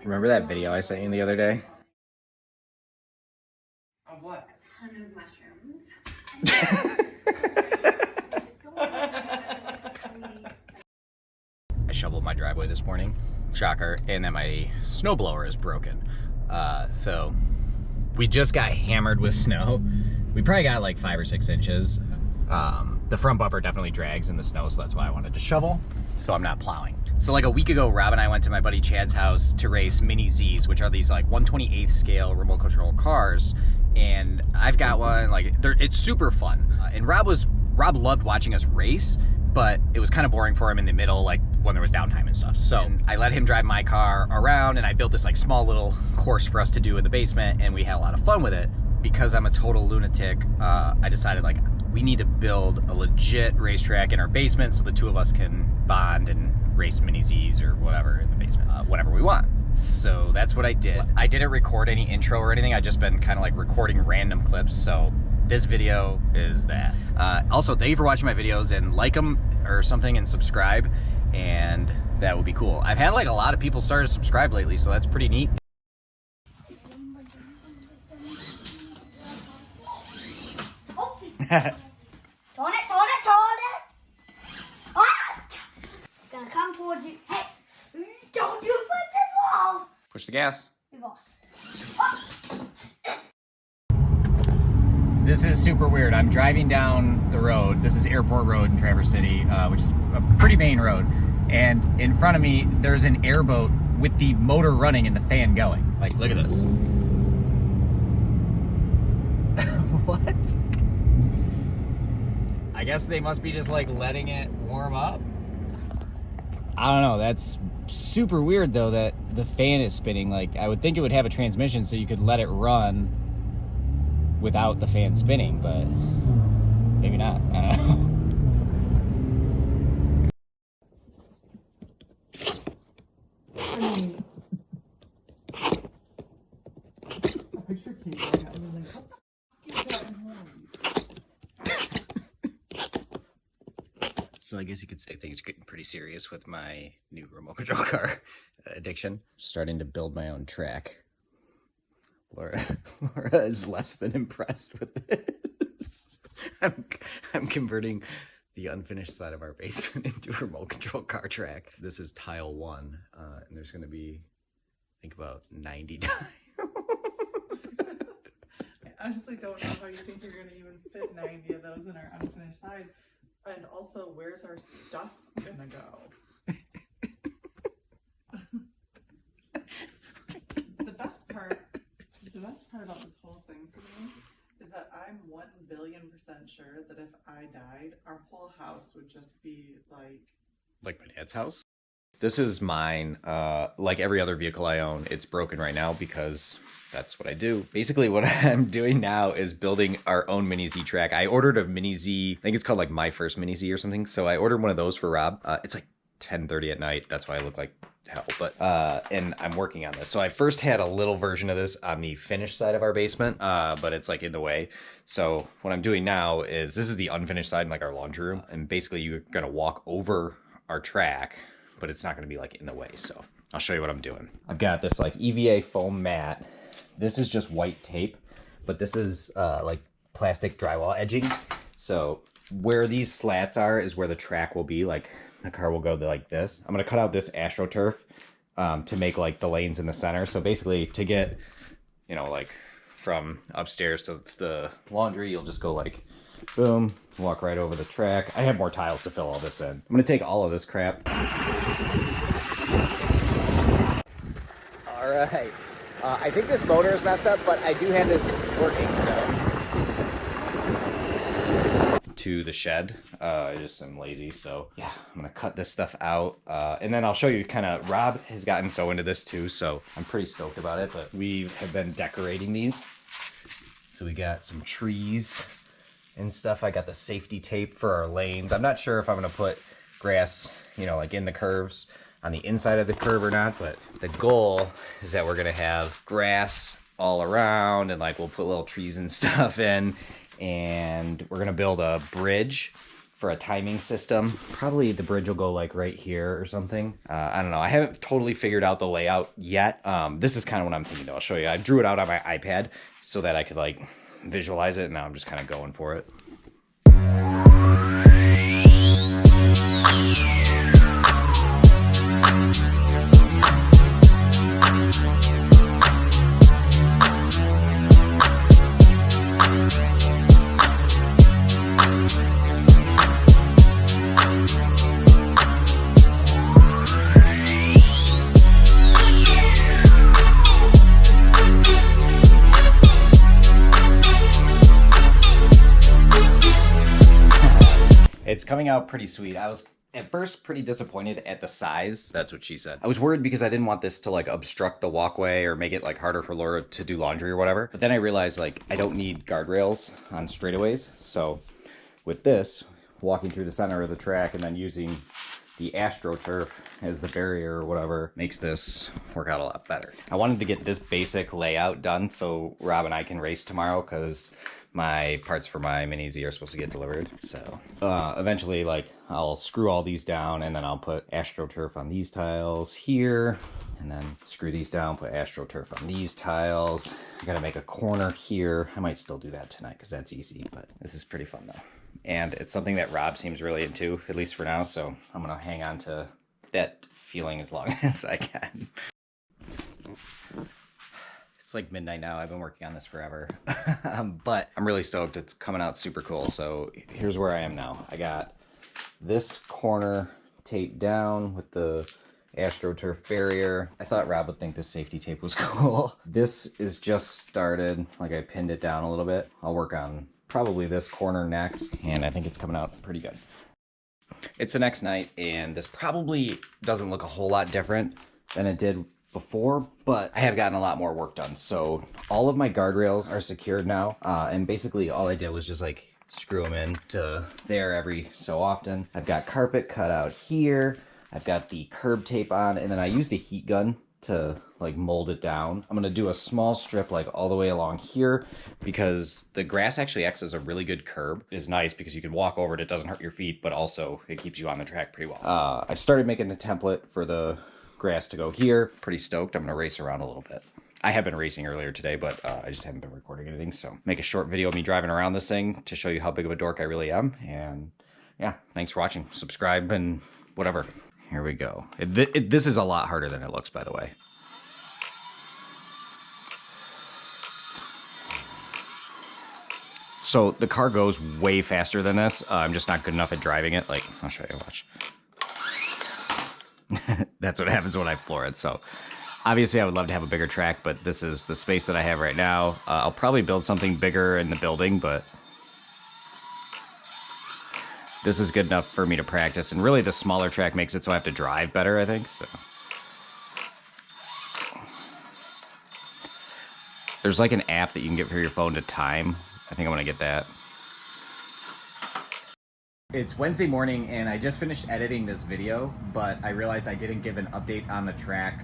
Remember that video I sent you the other day? Of what? A ton of mushrooms. I shoveled my driveway this morning, shocker, and then my snowblower is broken. So we just got hammered with snow. We probably got like 5 or 6 inches. The front bumper definitely drags in the snow, so that's why I wanted to shovel, so I'm not plowing. So like a week ago, Rob and I went to my buddy Chad's house to race Mini Zs, which are these like 1/28th scale remote control cars. And I've got one, like it's super fun. And Rob loved watching us race, but it was kind of boring for him in the middle, like when there was downtime and stuff. So I let him drive my car around, and I built this like small little course for us to do in the basement, and we had a lot of fun with it. Because I'm a total lunatic, I decided like we need to build a legit racetrack in our basement so the two of us can bond and race Mini Zs or whatever in the basement whenever we want. So that's what I did. I didn't record any intro or anything. I just been kind of like recording random clips. So this video is that. Also, thank you for watching my videos, and like them or something and subscribe, and that would be cool. I've had like a lot of people start to subscribe lately, so that's pretty neat. Turn it! Ah! It's gonna come towards you. Hey, don't you put this wall! Push the gas. Reverse. This is super weird. I'm driving down the road. This is Airport Road in Traverse City, which is a pretty main road. And in front of me, there's an airboat with the motor running and the fan going. Like, look at this. What? I guess they must be just like letting it warm up. I don't know. That's super weird though that the fan is spinning. Like, I would think it would have a transmission so you could let it run without the fan spinning, but maybe not. I don't know. A picture came right out. I was like, what the fuck is that noise? So I guess you could say things are getting pretty serious with my new remote control car addiction. Starting to build my own track. Laura is less than impressed with this. I'm converting the unfinished side of our basement into a remote control car track. This is tile 1, and there's going to be, I think, about 90 tiles. I honestly don't know how you think you're going to even fit 90 of those in our unfinished side. And also, where's our stuff gonna go? The best part about this whole thing for me is that I'm 1,000,000,000% sure that if I died, our whole house would just be like my dad's house. This is mine. Like every other vehicle I own, it's broken right now because that's what I do. Basically what I'm doing now is building our own Mini Z track. I ordered a Mini Z, I think it's called like My First Mini Z or something. So I ordered one of those for Rob. It's like 10:30 at night. That's why I look like hell, but and I'm working on this. So I first had a little version of this on the finished side of our basement, but it's like in the way. So what I'm doing now is, this is the unfinished side in like our laundry room, and basically you're gonna walk over our track, but it's not gonna be like in the way. So I'll show you what I'm doing. I've got this like EVA foam mat. This is just white tape, but this is like plastic drywall edging. So where these slats are is where the track will be. Like the car will go like this. I'm gonna cut out this AstroTurf to make like the lanes in the center. So basically to get, you know, like from upstairs to the laundry, you'll just go like, boom, walk right over the track. I have more tiles to fill all this in. I'm gonna take all of this crap. All right. I think this motor is messed up, but I do have this working, so. To the shed. I just am lazy, so yeah, I'm gonna cut this stuff out, and then I'll show you kind of, Rob has gotten so into this too, so I'm pretty stoked about it. But we have been decorating these, so we got some trees and stuff. I got the safety tape for our lanes. I'm not sure if I'm gonna put grass, you know, like in the curves on the inside of the curve or not, but the goal is that we're gonna have grass all around, and like we'll put little trees and stuff in. And we're gonna build a bridge for a timing system. Probably the bridge will go like right here or something. I don't know. I haven't totally figured out the layout yet. This is kind of what I'm thinking though. I'll show you. I drew it out on my iPad so that I could like visualize it, and now I'm just kind of going for it. It's coming out pretty sweet. I was at first pretty disappointed at the size. That's what she said. I was worried because I didn't want this to like obstruct the walkway or make it like harder for Laura to do laundry or whatever. But then I realized like I don't need guardrails on straightaways. So with this, walking through the center of the track and then using the AstroTurf as the barrier or whatever makes this work out a lot better. I wanted to get this basic layout done so Rob and I can race tomorrow, because my parts for my Mini Z are supposed to get delivered. So eventually, like, I'll screw all these down and then I'll put AstroTurf on these tiles here, and then screw these down, put AstroTurf on these tiles. I gotta make a corner here. I might still do that tonight because that's easy, but this is pretty fun though. And it's something that Rob seems really into, at least for now, so I'm gonna hang on to that feeling as long as I can. It's like midnight now. I've been working on this forever. But I'm really stoked. It's coming out super cool. So here's where I am now. I got this corner taped down with the AstroTurf barrier. I thought Rob would think this safety tape was cool. This is just started. Like, I pinned it down a little bit. I'll work on probably this corner next, and I think it's coming out pretty good. It's the next night, and this probably doesn't look a whole lot different than it did before, but I have gotten a lot more work done. So all of my guardrails are secured now, and basically all I did was just like screw them in to there every so often. I've got carpet cut out here. I've got the curb tape on, and then I use the heat gun to like mold it down. I'm gonna do a small strip like all the way along here, because the grass actually acts as a really good curb. It's nice because you can walk over it, it doesn't hurt your feet, but also it keeps you on the track pretty well. I started making the template for the grass to go here. Pretty stoked. I'm gonna race around a little bit. I have been racing earlier today, but I just haven't been recording anything, so make a short video of me driving around this thing to show you how big of a dork I really am. And yeah, thanks for watching. Subscribe and whatever. Here we go. This is a lot harder than it looks, by the way. So the car goes way faster than this. I'm just not good enough at driving it. Like, I'll show you, watch. That's what happens when I floor it. So obviously I would love to have a bigger track, but this is the space that I have right now. I'll probably build something bigger in the building, but this is good enough for me to practice. And really the smaller track makes it so I have to drive better, I think. So there's like an app that you can get for your phone to time. I think I'm gonna get that. It's Wednesday morning and I just finished editing this video, but I realized I didn't give an update on the track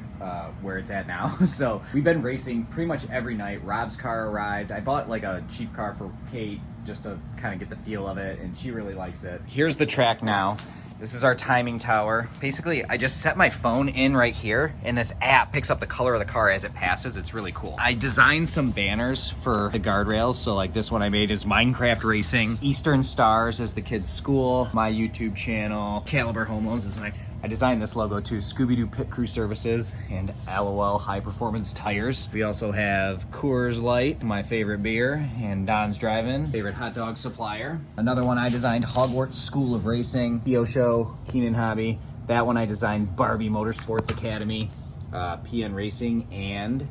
where it's at now. So we've been racing pretty much every night. Rob's car arrived. I bought like a cheap car for Kate just to kind of get the feel of it, and she really likes it. Here's the track now. This is our timing tower. Basically, I just set my phone in right here, and this app picks up the color of the car as it passes. It's really cool. I designed some banners for the guardrails. So like this one I made is Minecraft Racing. Eastern Stars is the kids' school. My YouTube channel. Caliber Home Loans is my... I designed this logo too. Scooby-Doo Pit Crew Services and LOL High Performance Tires. We also have Coors Light, my favorite beer, and Don's Drive-In, favorite hot dog supplier. Another one I designed, Hogwarts School of Racing, Theo Show, Keenan Hobby. That one I designed, Barbie Motorsports Academy, PN Racing, and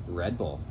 Red Bull.